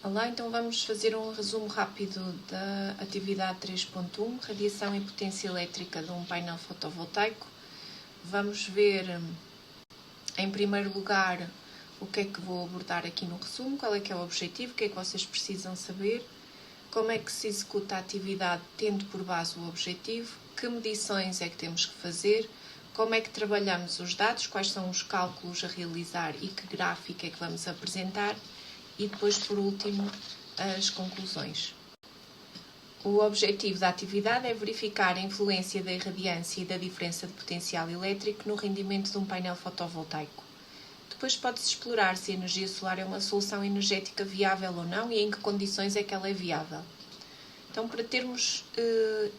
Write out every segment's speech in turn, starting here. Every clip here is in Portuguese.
Olá, então vamos fazer um resumo rápido da atividade 3.1, radiação e potência elétrica de um painel fotovoltaico. Vamos ver, em primeiro lugar, o que é que vou abordar aqui no resumo, qual é que é o objetivo, o que é que vocês precisam saber, como é que se executa a atividade tendo por base o objetivo, que medições é que temos que fazer, como é que trabalhamos os dados, quais são os cálculos a realizar e que gráfico é que vamos apresentar. E depois, por último, as conclusões. O objetivo da atividade é verificar a influência da irradiância e da diferença de potencial elétrico no rendimento de um painel fotovoltaico. Depois pode-se explorar se a energia solar é uma solução energética viável ou não e em que condições é que ela é viável. Então, para termos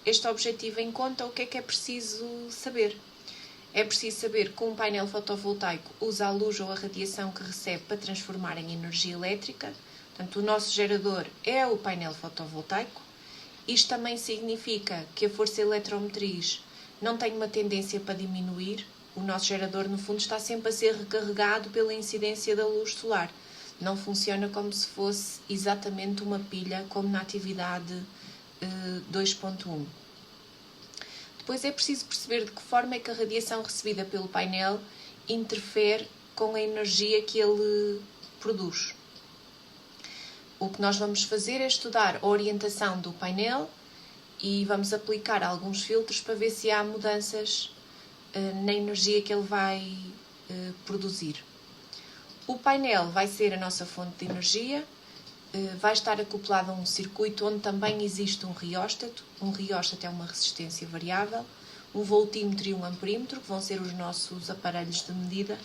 este objetivo em conta, o que é preciso saber? É preciso saber que um painel fotovoltaico usa a luz ou a radiação que recebe para transformar em energia elétrica. Portanto, o nosso gerador é o painel fotovoltaico. Isto também significa que a força eletromotriz não tem uma tendência para diminuir. O nosso gerador, no fundo, está sempre a ser recarregado pela incidência da luz solar. Não funciona como se fosse exatamente uma pilha, como na atividade 2.1. Depois é preciso perceber de que forma é que a radiação recebida pelo painel interfere com a energia que ele produz. O que nós vamos fazer é estudar a orientação do painel e vamos aplicar alguns filtros para ver se há mudanças na energia que ele vai produzir. O painel vai ser a nossa fonte de energia, vai estar acoplado a um circuito onde também existe um rióstato. Um rióstato é uma resistência variável, um voltímetro e um amperímetro, que vão ser os nossos aparelhos de medida,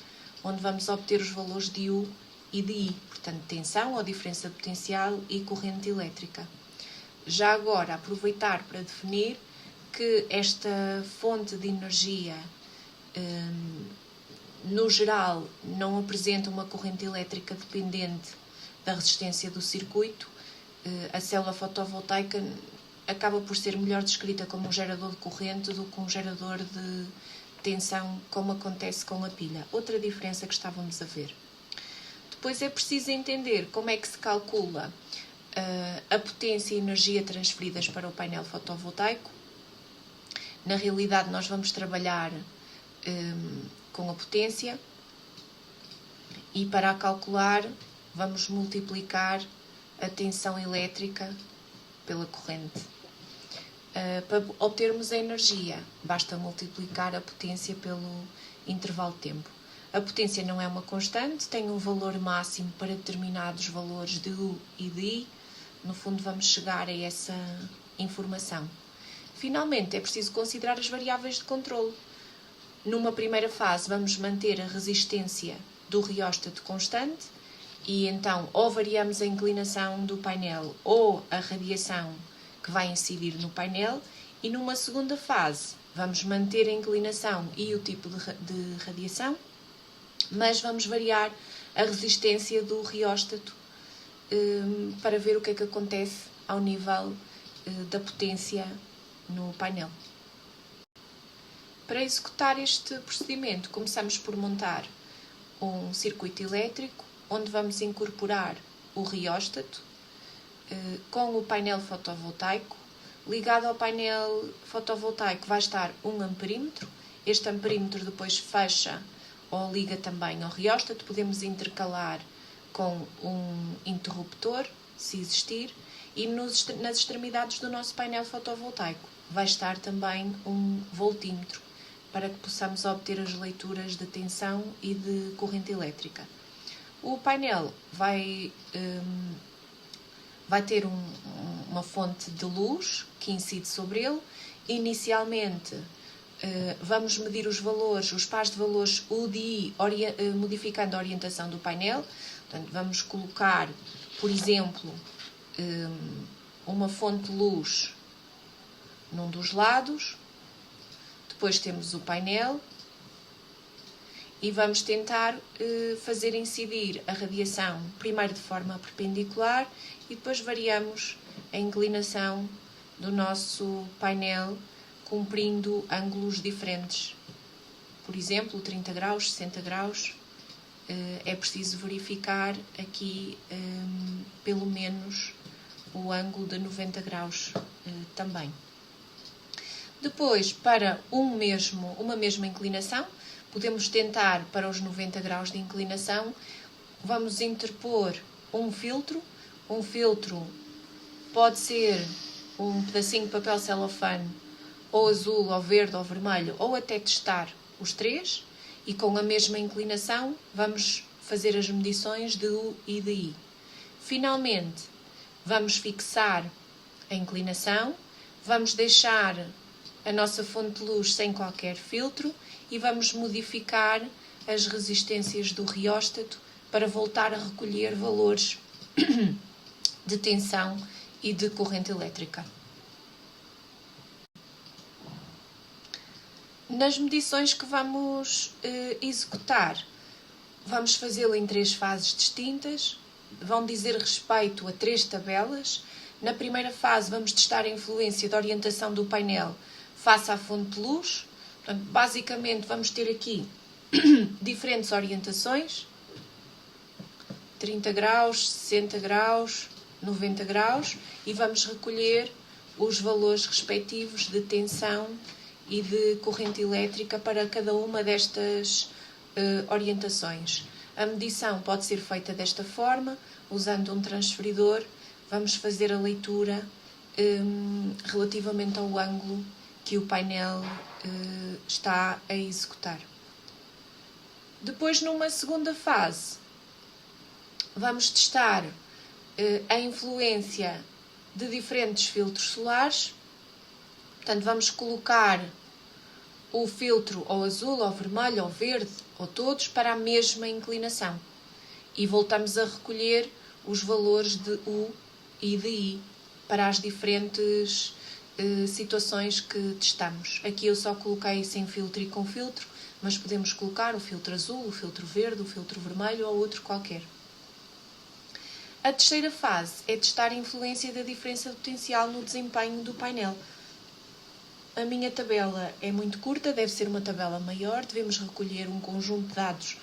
onde vamos obter os valores de U e de I, portanto, tensão ou diferença de potencial e corrente elétrica. Já agora, aproveitar para definir que esta fonte de energia, no geral, não apresenta uma corrente elétrica dependente da resistência do circuito. A célula fotovoltaica acaba por ser melhor descrita como um gerador de corrente do que um gerador de tensão, como acontece com a pilha. Outra diferença que estávamos a ver. Depois é preciso entender como é que se calcula a potência e energia transferidas para o painel fotovoltaico. Na realidade, nós vamos trabalhar com a potência e para a calcular vamos multiplicar a tensão elétrica pela corrente. Para obtermos a energia, basta multiplicar a potência pelo intervalo de tempo. A potência não é uma constante, tem um valor máximo para determinados valores de U e de I. No fundo, vamos chegar a essa informação. Finalmente, é preciso considerar as variáveis de controle. Numa primeira fase, vamos manter a resistência do rióstato constante, e então ou variamos a inclinação do painel ou a radiação que vai incidir no painel, e numa segunda fase vamos manter a inclinação e o tipo de radiação, mas vamos variar a resistência do rióstato para ver o que é que acontece ao nível da potência no painel. Para executar este procedimento, começamos por montar um circuito elétrico, onde vamos incorporar o rióstato com o painel fotovoltaico. Ligado ao painel fotovoltaico vai estar um amperímetro. Este amperímetro depois fecha ou liga também ao rióstato. Podemos intercalar com um interruptor, se existir. E nas extremidades do nosso painel fotovoltaico vai estar também um voltímetro, para que possamos obter as leituras de tensão e de corrente elétrica. O painel vai ter uma fonte de luz que incide sobre ele. Inicialmente, vamos medir os valores, os pares de valores U de I, modificando a orientação do painel. Portanto, vamos colocar, por exemplo, uma fonte de luz num dos lados. Depois temos o painel e vamos tentar fazer incidir a radiação primeiro de forma perpendicular e depois variamos a inclinação do nosso painel cumprindo ângulos diferentes. Por exemplo, 30 graus, 60 graus, é preciso verificar aqui pelo menos o ângulo de 90 graus também. Depois, para uma mesma inclinação, podemos tentar para os 90 graus de inclinação, vamos interpor um filtro. Um filtro pode ser um pedacinho de papel celofane, ou azul, ou verde, ou vermelho, ou até testar os três. E com a mesma inclinação, vamos fazer as medições de U e de I. Finalmente, vamos fixar a inclinação, vamos deixar a nossa fonte de luz sem qualquer filtro e vamos modificar as resistências do rióstato para voltar a recolher valores de tensão e de corrente elétrica. Nas medições que vamos executar, vamos fazê-lo em 3 fases distintas, vão dizer respeito a 3 tabelas. Na primeira fase vamos testar a influência da orientação do painel face à fonte de luz. Portanto, basicamente vamos ter aqui diferentes orientações, 30 graus, 60 graus, 90 graus, e vamos recolher os valores respectivos de tensão e de corrente elétrica para cada uma destas orientações. A medição pode ser feita desta forma, usando um transferidor. Vamos fazer a leitura relativamente ao ângulo que o painel está a executar. Depois, numa segunda fase, vamos testar a influência de diferentes filtros solares. Portanto, vamos colocar o filtro ou azul, ou vermelho, ou verde, ou todos, para a mesma inclinação. E voltamos a recolher os valores de U e de I para as diferentes situações que testamos. Aqui eu só coloquei sem filtro e com filtro, mas podemos colocar o filtro azul, o filtro verde, o filtro vermelho ou outro qualquer. A terceira fase é testar a influência da diferença de potencial no desempenho do painel. A minha tabela é muito curta, deve ser uma tabela maior, devemos recolher um conjunto de dados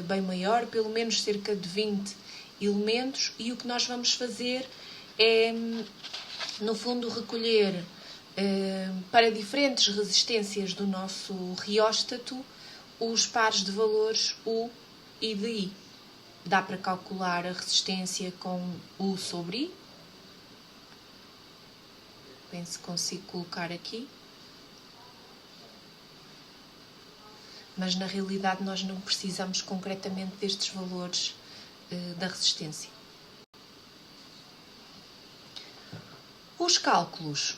bem maior, pelo menos cerca de 20 elementos, e o que nós vamos fazer é, no fundo, recolher para diferentes resistências do nosso rióstato os pares de valores U e de I. Dá para calcular a resistência com U sobre I. Penso que consigo colocar aqui. Mas na realidade nós não precisamos concretamente destes valores da resistência. Os cálculos.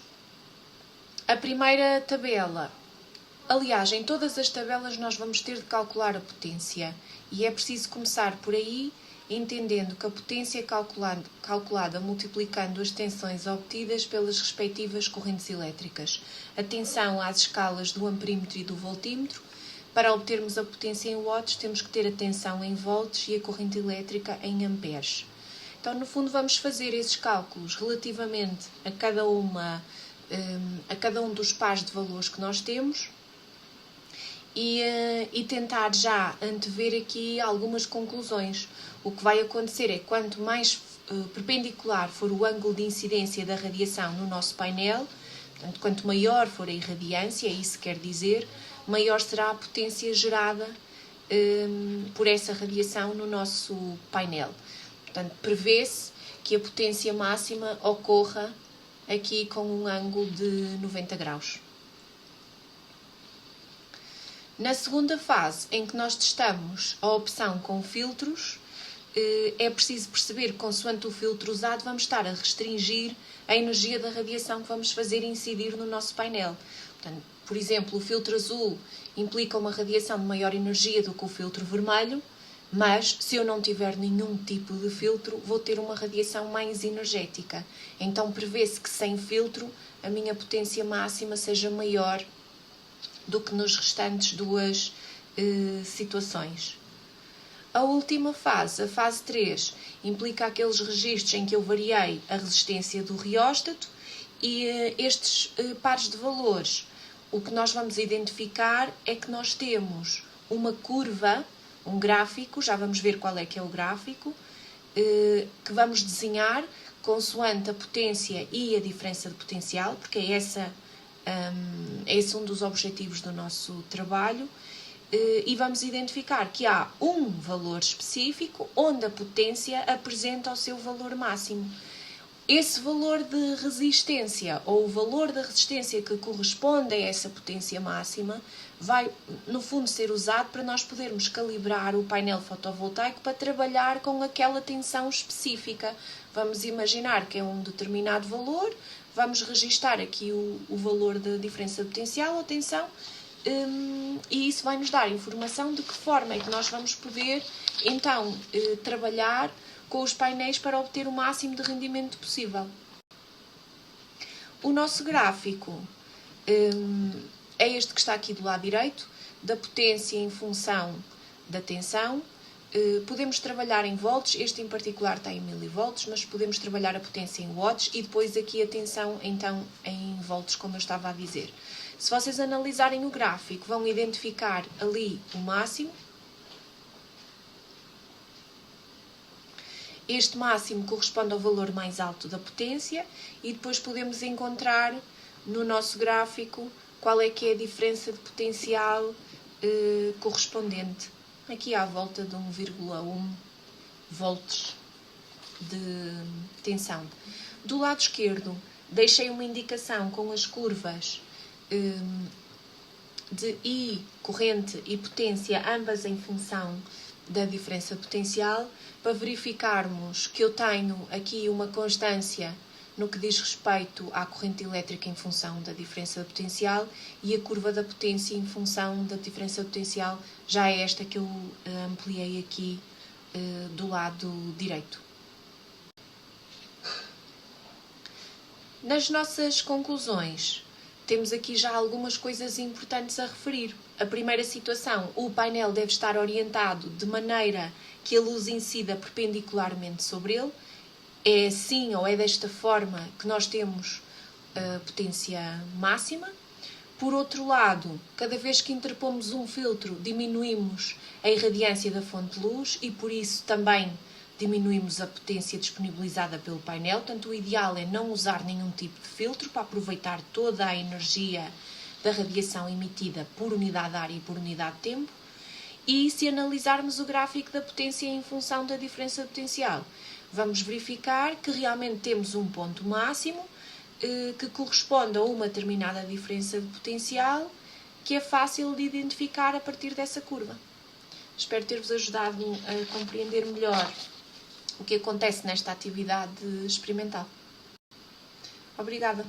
A primeira tabela. Aliás, em todas as tabelas nós vamos ter de calcular a potência. E é preciso começar por aí, entendendo que a potência é calculada multiplicando as tensões obtidas pelas respectivas correntes elétricas. Atenção às escalas do amperímetro e do voltímetro. Para obtermos a potência em watts, temos que ter a tensão em volts e a corrente elétrica em amperes. Então, no fundo, vamos fazer esses cálculos relativamente a cada um dos pares de valores que nós temos e tentar já antever aqui algumas conclusões. O que vai acontecer é que quanto mais perpendicular for o ângulo de incidência da radiação no nosso painel, portanto, quanto maior for a irradiância, isso quer dizer, maior será a potência gerada por essa radiação no nosso painel. Portanto, prevê-se que a potência máxima ocorra aqui com um ângulo de 90 graus. Na segunda fase, em que nós testamos a opção com filtros, é preciso perceber que, consoante o filtro usado, vamos estar a restringir a energia da radiação que vamos fazer incidir no nosso painel. Portanto, por exemplo, o filtro azul implica uma radiação de maior energia do que o filtro vermelho, mas se eu não tiver nenhum tipo de filtro, vou ter uma radiação mais energética. Então prevê-se que sem filtro a minha potência máxima seja maior do que nas restantes duas situações. A última fase, a fase 3, implica aqueles registros em que eu variei a resistência do rióstato e estes pares de valores. O que nós vamos identificar é que nós temos uma curva um gráfico, já vamos ver qual é que é o gráfico, que vamos desenhar consoante a potência e a diferença de potencial, porque é esse um dos objetivos do nosso trabalho, e vamos identificar que há um valor específico onde a potência apresenta o seu valor máximo. Esse valor de resistência, ou o valor da resistência que corresponde a essa potência máxima, vai, no fundo, ser usado para nós podermos calibrar o painel fotovoltaico para trabalhar com aquela tensão específica. Vamos imaginar que é um determinado valor, vamos registar aqui o valor da diferença de potencial ou tensão, e isso vai nos dar informação de que forma é que nós vamos poder, então, trabalhar com os painéis para obter o máximo de rendimento possível. O nosso gráfico é este que está aqui do lado direito, da potência em função da tensão. Podemos trabalhar em volts, este em particular está em milivolts, mas podemos trabalhar a potência em watts e depois aqui a tensão então em volts, como eu estava a dizer. Se vocês analisarem o gráfico, vão identificar ali o máximo. Este máximo corresponde ao valor mais alto da potência e depois podemos encontrar no nosso gráfico qual é que é a diferença de potencial correspondente. Aqui à volta de 1,1 volts de tensão. Do lado esquerdo, deixei uma indicação com as curvas de I, corrente e potência, ambas em função da diferença potencial, para verificarmos que eu tenho aqui uma constância no que diz respeito à corrente elétrica em função da diferença de potencial e a curva da potência em função da diferença de potencial já é esta que eu ampliei aqui do lado direito. Nas nossas conclusões, temos aqui já algumas coisas importantes a referir. A primeira situação, o painel deve estar orientado de maneira que a luz incida perpendicularmente sobre ele. É assim ou é desta forma que nós temos a potência máxima. Por outro lado, cada vez que interpomos um filtro, diminuímos a irradiância da fonte de luz e por isso também diminuímos a potência disponibilizada pelo painel. Portanto, o ideal é não usar nenhum tipo de filtro para aproveitar toda a energia da radiação emitida por unidade de área e por unidade de tempo. E se analisarmos o gráfico da potência em função da diferença de potencial, vamos verificar que realmente temos um ponto máximo que corresponde a uma determinada diferença de potencial que é fácil de identificar a partir dessa curva. Espero ter-vos ajudado a compreender melhor o que acontece nesta atividade experimental. Obrigada.